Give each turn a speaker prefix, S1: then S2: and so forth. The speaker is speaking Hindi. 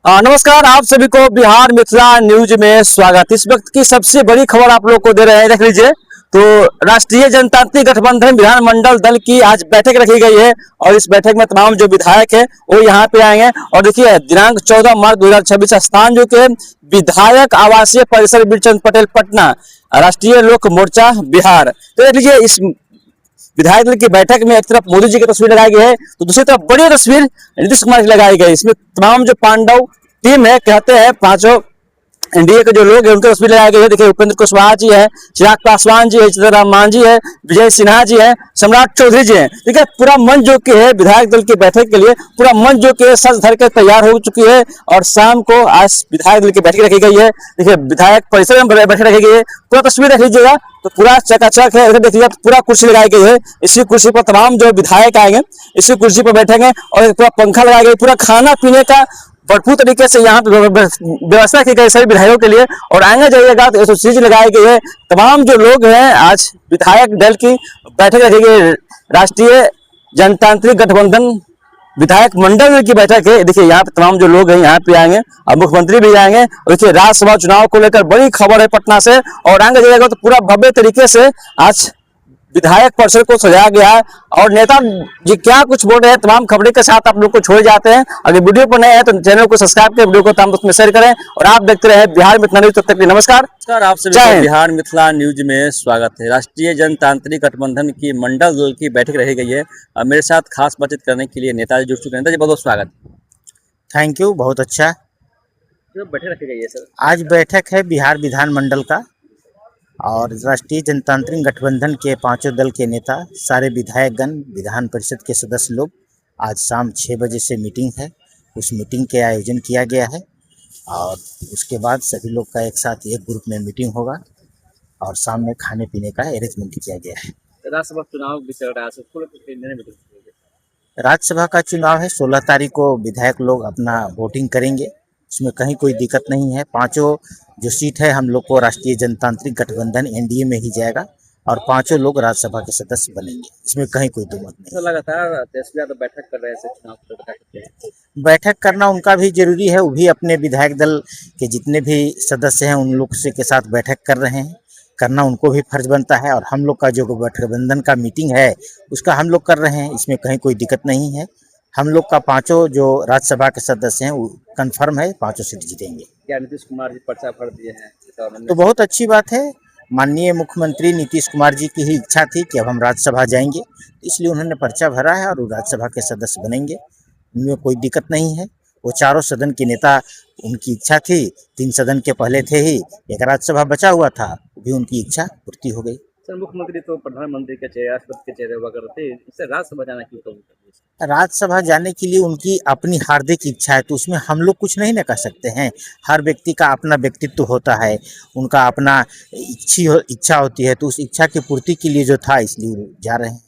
S1: नमस्कार, आप सभी को बिहार मिथिला न्यूज में स्वागत। इस वक्त की सबसे बड़ी खबर आप लोग को दे रहे हैं, देख लीजिए। तो राष्ट्रीय जनतांत्रिक गठबंधन विधानमंडल दल की आज बैठक रखी गई है और इस बैठक में तमाम जो विधायक है वो यहाँ पे आएंगे। और देखिए, दिनांक 14 मार्च 2026 स्थान जो के विधायक आवासीय परिसर बीरचंद पटेल पटना, राष्ट्रीय लोक मोर्चा बिहार। तो देख लीजिए, इस विधायक दल की बैठक में एक तरफ मोदी जी की तस्वीर लगाई गई है तो दूसरी तरफ बड़ी तस्वीर नीतीश कुमार की लगाई गई। इसमें तमाम जो पांडव टीम है, कहते हैं पांचों एनडीए के जो लोग हैं उनकी तस्वीर लगाई गई है। देखिए, उपेंद्र कुशवाहा जी है, चिराग पासवान जी है, चिदंबरम मांझी है, विजय सिन्हा जी है, सम्राट चौधरी जी है। देखिए, पूरा मंच जो कि है विधायक दल की बैठक के लिए, पूरा मंच जो कि सज धर के तैयार हो चुकी है। और शाम को आज विधायक दल की बैठक रखी गई है। देखिए, विधायक परिसर में बैठक रखी गई है। पूरा तस्वीर देख लीजिएगा तो पूरा चकाचक है। देखिए, पूरा कुर्सी लगाई गई है। इसी कुर्सी पर तमाम जो विधायक आएंगे इसी कुर्सी पर बैठेंगे और पूरा पंखा लगाया गया, पूरा खाना पीने का भरपूर तरीके से यहाँ पे व्यवस्था की गई सभी विधायकों के लिए। और आगे जाइएगा तो ऐसी चीज लगाई गई है। तमाम जो लोग हैं आज विधायक दल की बैठक रखी गई, राष्ट्रीय जनतांत्रिक गठबंधन विधायक मंडल की बैठक है। देखिए, यहाँ पे तमाम जो लोग हैं यहाँ पे आएंगे और मुख्यमंत्री भी आएंगे। और देखिए, राज्यसभा चुनाव को लेकर बड़ी खबर है पटना से। और आगे जाइएगा तो पूरा भव्य तरीके से आज विधायक परिषद को सजाया गया है। और नेता जी क्या कुछ बोल रहे हैं, तमाम खबरें के साथ आप लोग को छोड़ जाते हैं। अगर वीडियो पर नए हैं तो चैनल को सब्सक्राइब करें, वीडियो को तमाम दोस्तों में शेयर करें और आप देखते रहे बिहार मिथिला न्यूज। तब तक के नमस्कार।
S2: आप सभी को बिहार मिथिला न्यूज में स्वागत है। राष्ट्रीय जनतांत्रिक गठबंधन की मंडल दल की बैठक रही गई है। मेरे साथ खास बातचीत करने के लिए नेताजी जुड़ चुके हैं। नेताजी, बहुत स्वागत।
S3: थैंक यू, बहुत अच्छा।
S2: जो बैठक रखी गई है सर,
S3: आज बैठक है बिहार विधानमंडल का और राष्ट्रीय जनतांत्रिक गठबंधन के पांचों दल के नेता, सारे विधायकगण, विधान परिषद के सदस्य लोग, आज शाम 6 बजे से मीटिंग है। उस मीटिंग के आयोजन किया गया है और उसके बाद सभी लोग का एक साथ एक ग्रुप में मीटिंग होगा और शाम में खाने पीने का अरेंजमेंट किया गया है।
S2: राज्यसभा चुनाव भी चल रहा है,
S3: राज्यसभा का चुनाव है, 16 तारीख को विधायक लोग अपना वोटिंग करेंगे। इसमें कहीं कोई दिक्कत नहीं है। पांचों जो सीट है हम लोग को राष्ट्रीय जनतांत्रिक गठबंधन एनडीए में ही जाएगा और पांचों लोग राज्यसभा के सदस्य बनेंगे। इसमें कहीं कोई दो मत नहीं।
S2: लगातार तेजस्वी तो बैठक कर रहे हैं, चुनाव
S3: बैठक करना उनका भी जरूरी है। वो भी अपने विधायक दल के जितने भी सदस्य हैं उन लोग से के साथ बैठक कर रहे हैं, करना उनको भी फर्ज बनता है। और हम लोग का जो गठबंधन का मीटिंग है उसका हम लोग कर रहे हैं, इसमें कहीं कोई दिक्कत नहीं है। हम लोग का पांचों जो राज्यसभा के सदस्य हैं वो कंफर्म है, पांचों सीट जीतेंगे।
S2: क्या नीतीश कुमार जी पर्चा भर दिए हैं?
S3: तो बहुत अच्छी बात है। माननीय मुख्यमंत्री नीतीश कुमार जी की ही इच्छा थी कि अब हम राज्यसभा जाएंगे, इसलिए उन्होंने पर्चा भरा है और वो राज्यसभा के सदस्य बनेंगे। उनमें कोई दिक्कत नहीं है। वो चारों सदन के नेता, उनकी इच्छा थी, 3 सदन के पहले थे ही, एक राज्यसभा बचा हुआ था, भी उनकी इच्छा पूर्ति हो गई।
S2: सर, मुख्यमंत्री तो प्रधानमंत्री के चेहरे, राष्ट्रपति के चेहरे हुआ करते, इससे राज्यसभा जाना क्यों?
S3: राज्यसभा जाने के लिए उनकी अपनी हार्दिक इच्छा है, तो उसमें हम लोग कुछ नहीं ना कर सकते हैं। हर व्यक्ति का अपना व्यक्तित्व होता है, उनका अपना इच्छा होती है, तो उस इच्छा की पूर्ति के लिए जो था इसलिए जा रहे हैं।